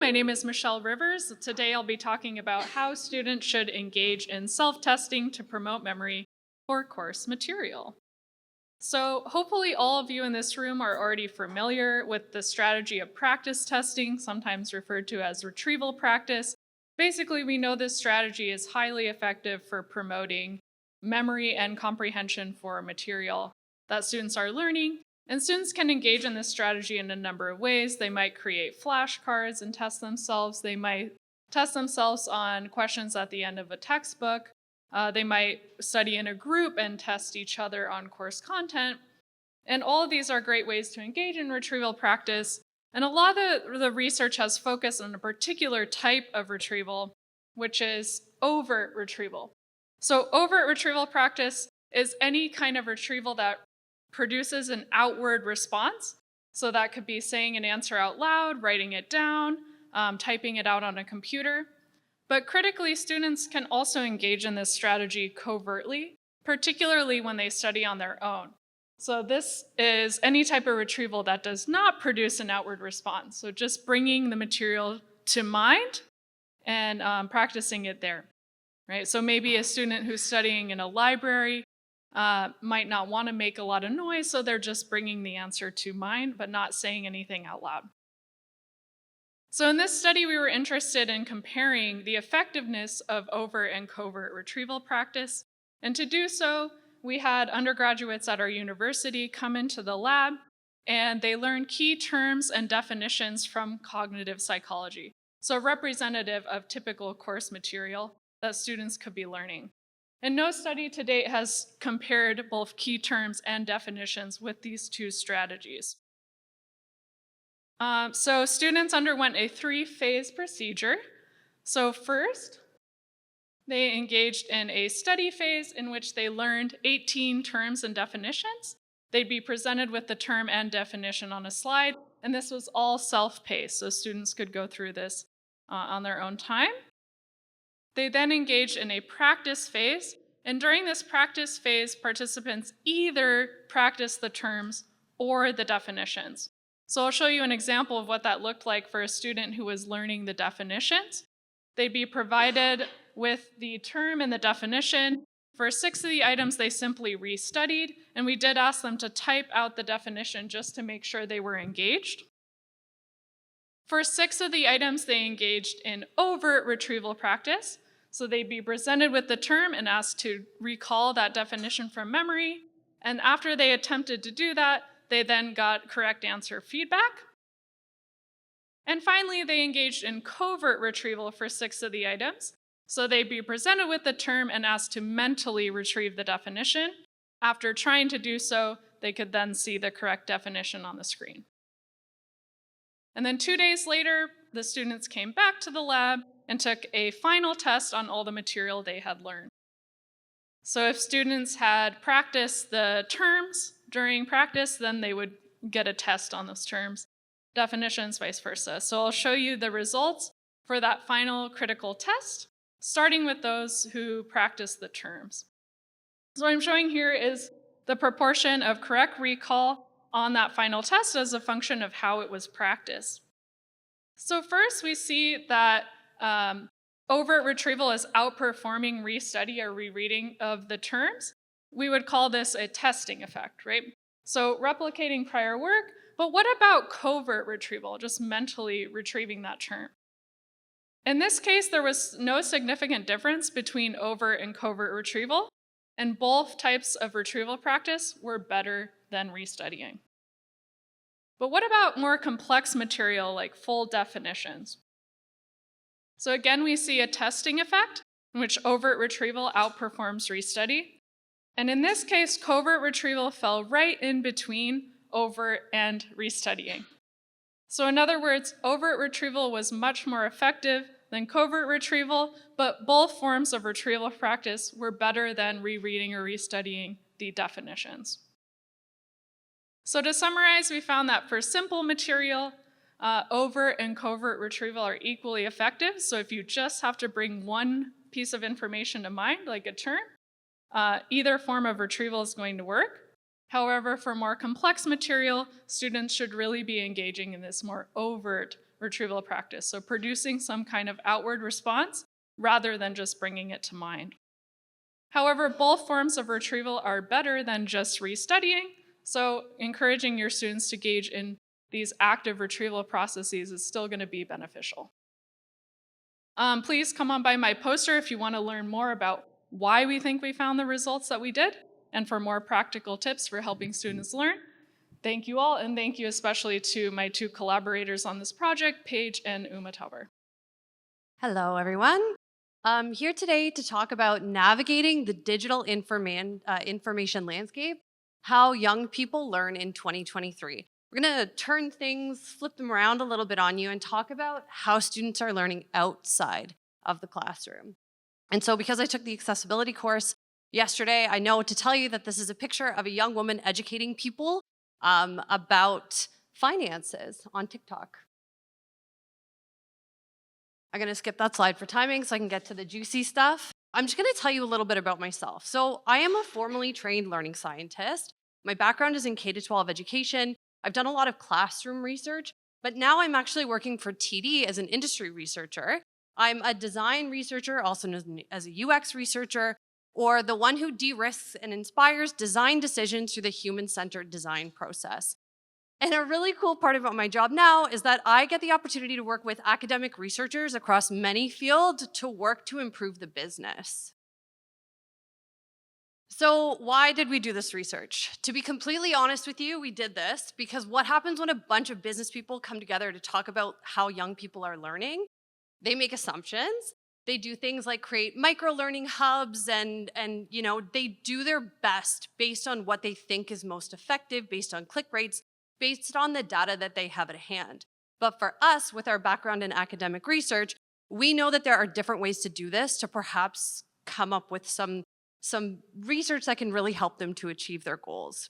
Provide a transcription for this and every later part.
My name is Michelle Rivers. Today I'll be talking about how students should engage in self-testing to promote memory for course material. So hopefully all of you in this room are already familiar with the strategy of practice testing, sometimes referred to as retrieval practice. Basically, we know this strategy is highly effective for promoting memory and comprehension for material that students are learning. And students can engage in this strategy in a number of ways. They might create flashcards and test themselves. They might test themselves on questions at the end of a textbook. They might study in a group and test each other on course content. And all of these are great ways to engage in retrieval practice. And a lot of the research has focused on a particular type of retrieval, which is overt retrieval. So overt retrieval practice is any kind of retrieval that produces an outward response. So that could be saying an answer out loud, writing it down, typing it out on a computer. But critically, students can also engage in this strategy covertly, particularly when they study on their own. So this is any type of retrieval that does not produce an outward response. So just bringing the material to mind and practicing it there, right? So maybe a student who's studying in a library might not want to make a lot of noise, so they're just bringing the answer to mind, but not saying anything out loud. So in this study, we were interested in comparing the effectiveness of overt and covert retrieval practice. And to do so, we had undergraduates at our university come into the lab, and they learned key terms and definitions from cognitive psychology, so representative of typical course material that students could be learning. And no study to date has compared both key terms and definitions with these two strategies. So students underwent a 3-phase procedure. So first, they engaged in a study phase in which they learned 18 terms and definitions. They'd be presented with the term and definition on a slide, and this was all self-paced, so students could go through this on their own time. They then engaged in a practice phase, and during this practice phase, participants either practiced the terms or the definitions. So I'll show you an example of what that looked like for a student who was learning the definitions. They'd be provided with the term and the definition. For 6 of the items, they simply restudied, and we did ask them to type out the definition just to make sure they were engaged. For 6 of the items, they engaged in overt retrieval practice. So they'd be presented with the term and asked to recall that definition from memory. And after they attempted to do that, they then got correct answer feedback. And finally, they engaged in covert retrieval for 6 of the items. So they'd be presented with the term and asked to mentally retrieve the definition. After trying to do so, they could then see the correct definition on the screen. And then 2 days later, the students came back to the lab and took a final test on all the material they had learned. So if students had practiced the terms during practice, then they would get a test on those terms, definitions, vice versa. So I'll show you the results for that final critical test, starting with those who practiced the terms. So what I'm showing here is the proportion of correct recall on that final test as a function of how it was practiced. So first we see that overt retrieval is outperforming restudy or rereading of the terms. We would call this a testing effect, right? So replicating prior work, but what about covert retrieval, just mentally retrieving that term? In this case, there was no significant difference between overt and covert retrieval, and both types of retrieval practice were better than restudying. But what about more complex material like full definitions? So again, we see a testing effect in which overt retrieval outperforms restudy. And in this case, covert retrieval fell right in between overt and restudying. So in other words, overt retrieval was much more effective than covert retrieval, but both forms of retrieval practice were better than rereading or restudying the definitions. So to summarize, we found that for simple material, overt and covert retrieval are equally effective. So if you just have to bring one piece of information to mind, like a term, either form of retrieval is going to work. However, for more complex material, students should really be engaging in this more overt retrieval practice. So producing some kind of outward response rather than just bringing it to mind. However, both forms of retrieval are better than just restudying, so encouraging your students to engage in these active retrieval processes is still going to be beneficial. Please come on by my poster if you want to learn more about why we think we found the results that we did, and for more practical tips for helping students learn. Thank you all, and thank you especially to my two collaborators on this project, Paige and Uma Tauber. Hello, everyone. I'm here today to talk about navigating the digital information landscape, how young people learn in 2023. We're going to turn things, flip them around a little bit on you, and talk about how students are learning outside of the classroom. And so because I took the accessibility course yesterday, I know to tell you that this is a picture of a young woman educating people about finances on TikTok. I'm going to skip that slide for timing so I can get to the juicy stuff. I'm just going to tell you a little bit about myself. So I am a formally trained learning scientist. My background is in K-12 education. I've done a lot of classroom research, but now I'm actually working for TD as an industry researcher. I'm a design researcher, also known as a UX researcher, or the one who de-risks and inspires design decisions through the human-centered design process. And a really cool part about my job now is that I get the opportunity to work with academic researchers across many fields to work to improve the business. So why did we do this research? To be completely honest with you, we did this because what happens when a bunch of business people come together to talk about how young people are learning? They make assumptions. They do things like create micro-learning hubs and they do their best based on what they think is most effective, based on click rates, based on the data that they have at hand. But for us, with our background in academic research, we know that there are different ways to do this to perhaps come up with some research that can really help them to achieve their goals.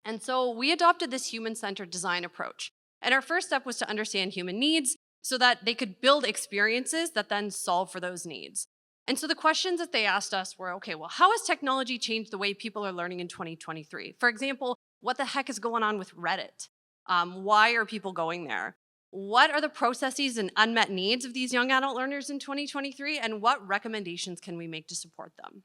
And so we adopted this human-centered design approach. And our first step was to understand human needs so that they could build experiences that then solve for those needs. And so the questions that they asked us were, okay, well, how has technology changed the way people are learning in 2023? For example, what the heck is going on with Reddit? Why are people going there? What are the processes and unmet needs of these young adult learners in 2023? And what recommendations can we make to support them?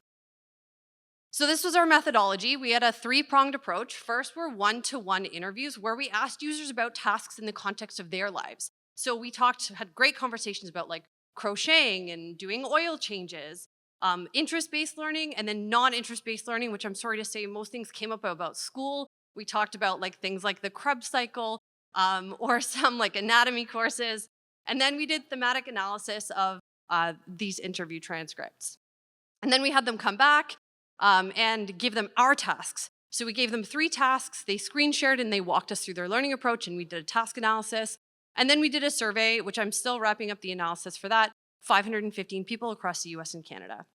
So this was our methodology. We had a three-pronged approach. First were one-to-one interviews where we asked users about tasks in the context of their lives. So we had great conversations about like crocheting and doing oil changes, interest-based learning, and then non-interest-based learning, which I'm sorry to say, most things came up about school. We talked about like things like the Krebs cycle or some like anatomy courses. And then we did thematic analysis of these interview transcripts. And then we had them come back and give them our tasks. So we gave them 3 tasks, they screen shared and they walked us through their learning approach and we did a task analysis. And then we did a survey, which I'm still wrapping up the analysis for that, 515 people across the US and Canada.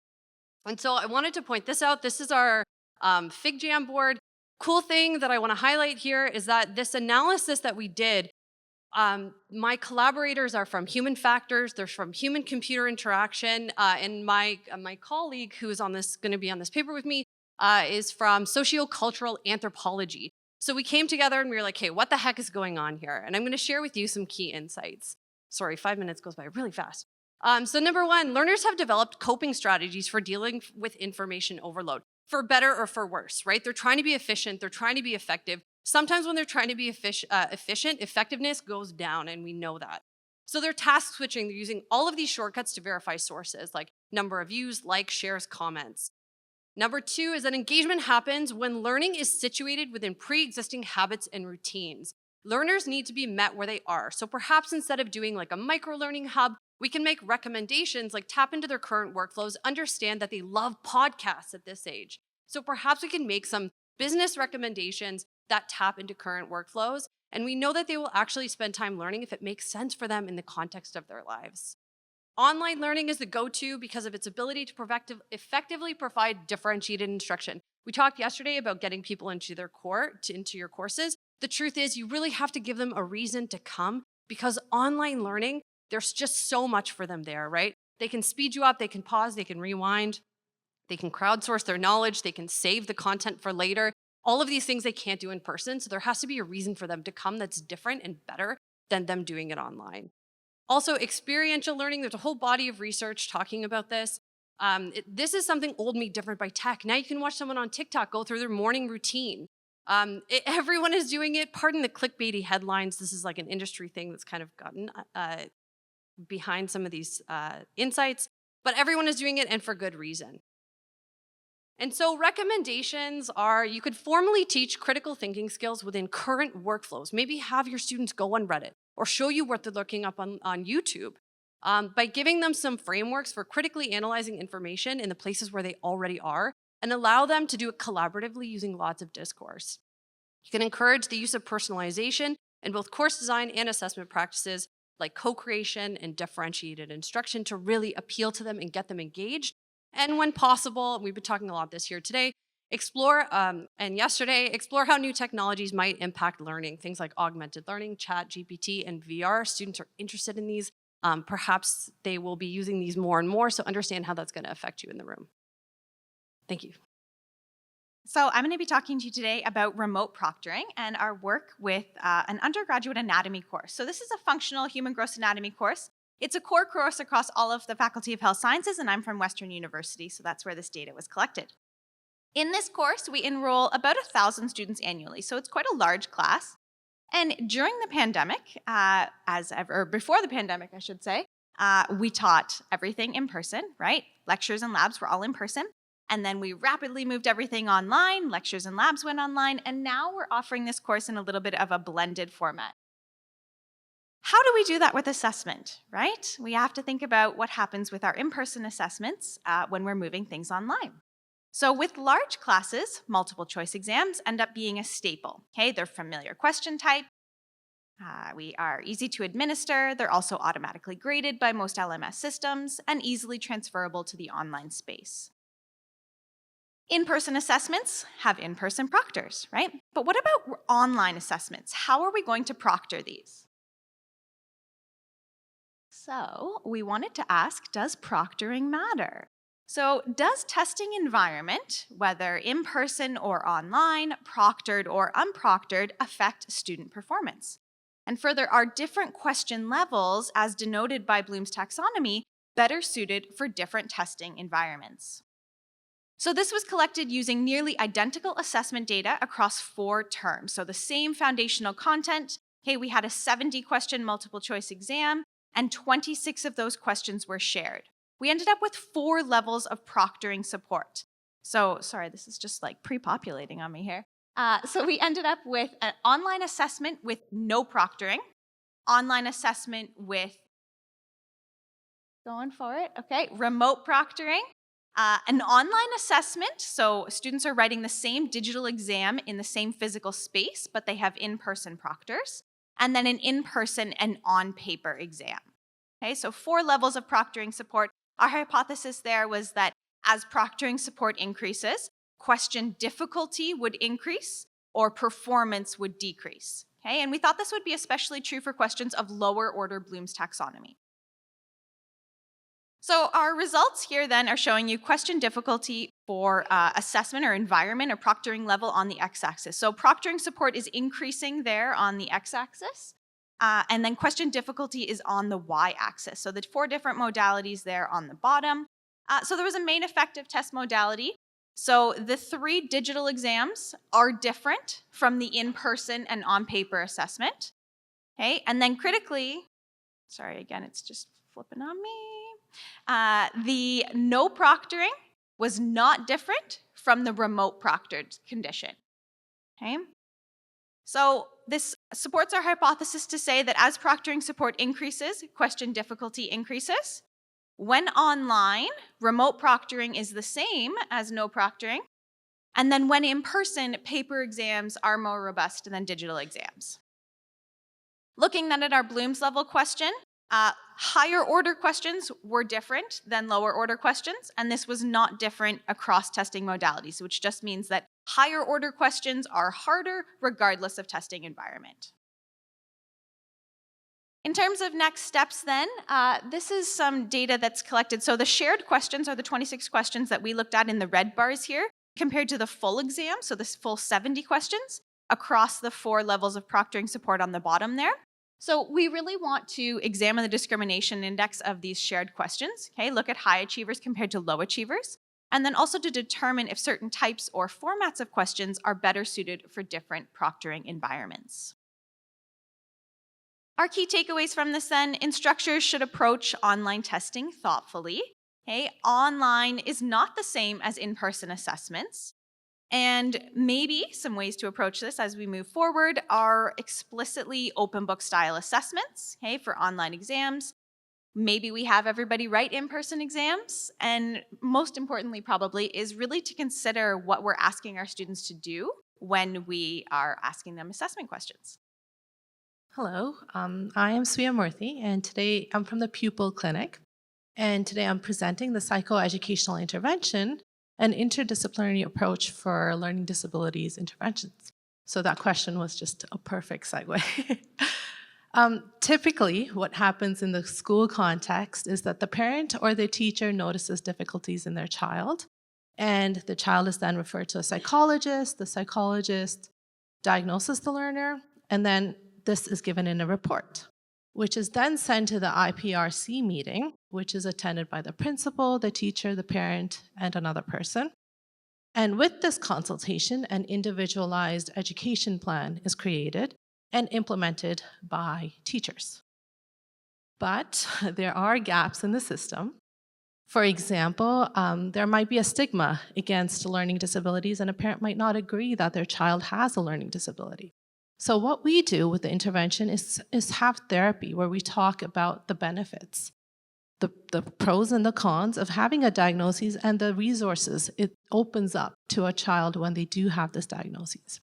And so I wanted to point this out. This is our FigJam board. Cool thing that I want to highlight here is that this analysis that we did, my collaborators are from human factors, they're from human-computer interaction, and my colleague who is going to be on this paper with me is from sociocultural anthropology. So we came together and we were like, hey, what the heck is going on here? And I'm going to share with you some key insights. Sorry, 5 minutes goes by really fast. So number 1, learners have developed coping strategies for dealing with information overload, for better or for worse, right? They're trying to be efficient, they're trying to be effective. Sometimes when they're trying to be efficient, effectiveness goes down, and we know that. So they're task switching, they're using all of these shortcuts to verify sources, like number of views, likes, shares, comments. Number 2 is that engagement happens when learning is situated within pre-existing habits and routines. Learners need to be met where they are. So perhaps instead of doing like a micro-learning hub, we can make recommendations like tap into their current workflows, understand that they love podcasts at this age. So perhaps we can make some business recommendations that tap into current workflows, and we know that they will actually spend time learning if it makes sense for them in the context of their lives. Online learning is the go-to because of its ability to effectively provide differentiated instruction. We talked yesterday about getting people into your courses. The truth is you really have to give them a reason to come because online learning, there's just so much for them there, right? They can speed you up, they can pause, they can rewind, they can crowdsource their knowledge, they can save the content for later. All of these things they can't do in person, so there has to be a reason for them to come that's different and better than them doing it online. Also, experiential learning, there's a whole body of research talking about this. This is something old made different by tech. Now you can watch someone on TikTok go through their morning routine. Everyone is doing it. Pardon the clickbaity headlines. This is like an industry thing that's kind of gotten behind some of these insights, but everyone is doing it, and for good reason. And so recommendations are, you could formally teach critical thinking skills within current workflows. Maybe have your students go on Reddit or show you what they're looking up on YouTube by giving them some frameworks for critically analyzing information in the places where they already are, and allow them to do it collaboratively using lots of discourse. You can encourage the use of personalization in both course design and assessment practices like co-creation and differentiated instruction to really appeal to them and get them engaged. And when possible, we've been talking a lot this here today, explore how new technologies might impact learning. Things like augmented learning, chat, GPT, and VR. Students are interested in these. Perhaps they will be using these more and more, so understand how that's going to affect you in the room. Thank you. So I'm going to be talking to you today about remote proctoring and our work with an undergraduate anatomy course. So this is a functional human gross anatomy course. It's a core course across all of the Faculty of Health Sciences, and I'm from Western University, so that's where this data was collected. In this course, we enroll about 1,000 students annually, so it's quite a large class. And during the pandemic, before the pandemic, I should say, we taught everything in person, right? Lectures and labs were all in person. And then we rapidly moved everything online, lectures and labs went online, and now we're offering this course in a little bit of a blended format. How do we do that with assessment, right? We have to think about what happens with our in-person assessments when we're moving things online. So with large classes, multiple choice exams end up being a staple. Okay, they're familiar question type. We are easy to administer. They're also automatically graded by most LMS systems and easily transferable to the online space. In-person assessments have in-person proctors, right? But what about online assessments? How are we going to proctor these? So we wanted to ask, does proctoring matter? So does testing environment, whether in person or online, proctored or unproctored, affect student performance? And further, are different question levels, as denoted by Bloom's taxonomy, better suited for different testing environments? So this was collected using nearly identical assessment data across 4 terms. So the same foundational content. Okay, we had a 70-question multiple choice exam, and 26 of those questions were shared. We ended up with 4 levels of proctoring support. So, sorry, this is just like pre-populating on me here. So we ended up with an online assessment with no proctoring, online assessment with, going for it, okay, remote proctoring, an online assessment, so students are writing the same digital exam in the same physical space, but they have in-person proctors, and then an in-person and on-paper exam. Okay, so 4 levels of proctoring support. Our hypothesis there was that as proctoring support increases, question difficulty would increase or performance would decrease. Okay, and we thought this would be especially true for questions of lower order Bloom's taxonomy. So our results here then are showing you question difficulty for assessment or environment or proctoring level on the x-axis. So proctoring support is increasing there on the x-axis, and then question difficulty is on the y-axis. So the 4 different modalities there on the bottom. So there was a main effective test modality. So the 3 digital exams are different from the in-person and on-paper assessment. Okay, and then critically, sorry, again, it's just flipping on me. The no proctoring was not different from the remote proctored condition. Okay, so this supports our hypothesis to say that as proctoring support increases, question difficulty increases. When online, remote proctoring is the same as no proctoring. And then when in person, paper exams are more robust than digital exams. Looking then at our Bloom's level question, higher order questions were different than lower order questions, and this was not different across testing modalities, which just means that higher order questions are harder regardless of testing environment. In terms of next steps then, this is some data that's collected. So the shared questions are the 26 questions that we looked at in the red bars here, compared to the full exam, so this full 70 questions, across the 4 levels of proctoring support on the bottom there. So we really want to examine the discrimination index of these shared questions, okay? Look at high achievers compared to low achievers, and then also to determine if certain types or formats of questions are better suited for different proctoring environments. Our key takeaways from this then: instructors should approach online testing thoughtfully. Okay? Online is not the same as in-person assessments. And maybe some ways to approach this as we move forward are explicitly open book style assessments, okay, for online exams. Maybe we have everybody write in-person exams. And most importantly, probably, is really to consider what we're asking our students to do when we are asking them assessment questions. Hello, I am Swiya Murti, and today I'm from the Pupil Clinic. And today I'm presenting the Psychoeducational Intervention, an interdisciplinary approach for learning disabilities interventions. So that question was just a perfect segue. Typically, what happens in the school context is that the parent or the teacher notices difficulties in their child, and the child is then referred to a psychologist. The psychologist diagnoses the learner, and then this is given in a report, which is then sent to the IPRC meeting, which is attended by the principal, the teacher, the parent, and another person. And with this consultation, an individualized education plan is created and implemented by teachers. But there are gaps in the system. For example, there might be a stigma against learning disabilities, and a parent might not agree that their child has a learning disability. So what we do with the intervention is have therapy where we talk about the benefits, the pros and the cons of having a diagnosis and the resources it opens up to a child when they do have this diagnosis.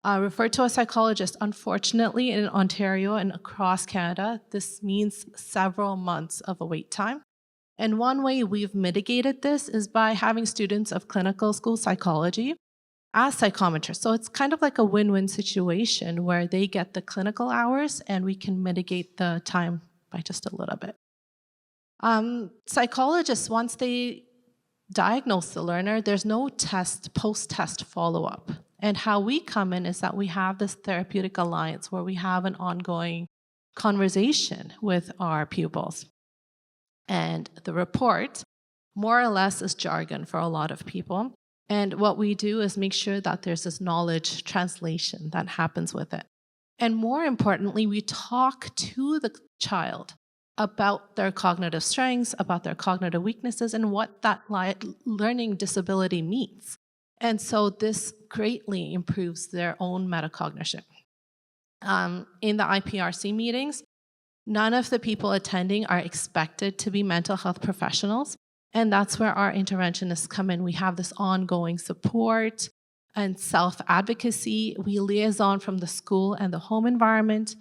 Refer to a psychologist. Unfortunately, in Ontario and across Canada, this means several months of a wait time. And one way we've mitigated this is by having students of clinical school psychology as psychometrists. So it's kind of like a win-win situation where they get the clinical hours and we can mitigate the time by just a little bit. Psychologists, once they diagnose the learner, there's no post-test follow-up. And how we come in is that we have this therapeutic alliance where we have an ongoing conversation with our pupils. And the report, more or less, is jargon for a lot of people. And what we do is make sure that there's this knowledge translation that happens with it. And more importantly, we talk to the child about their cognitive strengths, about their cognitive weaknesses, and what that learning disability means. And so this greatly improves their own metacognition. In the IPRC meetings, none of the people attending are expected to be mental health professionals. And that's where our interventionists come in. We have this ongoing support and self-advocacy. We liaison from the school and the home environment.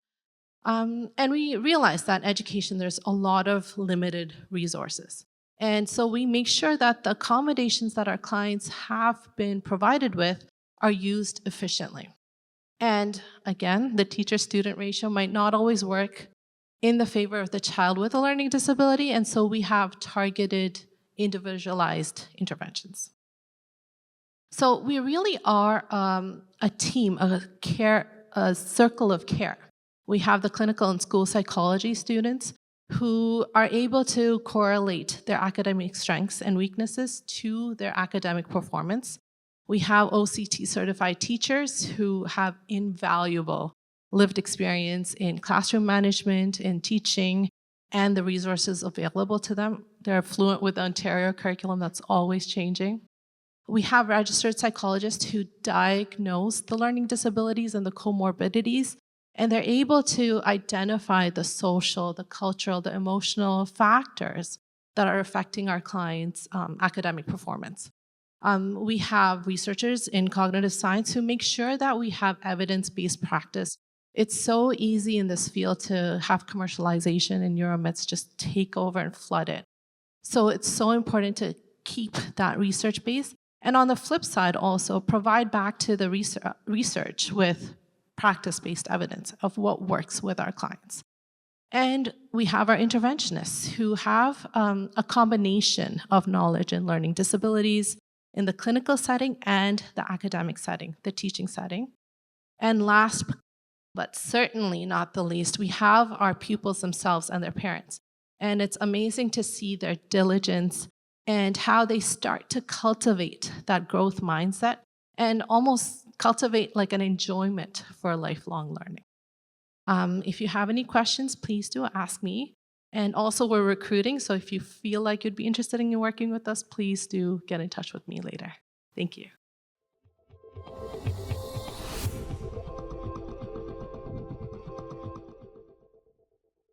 And we realize that in education, there's a lot of limited resources. And so we make sure that the accommodations that our clients have been provided with are used efficiently. And again, the teacher-student ratio might not always work in the favor of the child with a learning disability, and so we have targeted, individualized interventions. So we really are a team, a circle of care. We have the clinical and school psychology students who are able to correlate their academic strengths and weaknesses to their academic performance. We have OCT certified teachers who have invaluable lived experience in classroom management, in teaching, and the resources available to them. They're fluent with the Ontario curriculum that's always changing. We have registered psychologists who diagnose the learning disabilities and the comorbidities, and they're able to identify the social, the cultural, the emotional factors that are affecting our clients' academic performance. We have researchers in cognitive science who make sure that we have evidence-based practice. It's so easy in this field to have commercialization and neuromeds just take over and flood it. So it's so important to keep that research base. And on the flip side also, provide back to the research with practice-based evidence of what works with our clients. And we have our interventionists who have a combination of knowledge in learning disabilities in the clinical setting and the academic setting, the teaching setting. And last But certainly not the least, we have our pupils themselves and their parents. And it's amazing to see their diligence and how they start to cultivate that growth mindset and almost cultivate like an enjoyment for lifelong learning. If you have any questions, please do ask me. And also we're recruiting, so if you feel like you'd be interested in working with us, please do get in touch with me later. Thank you.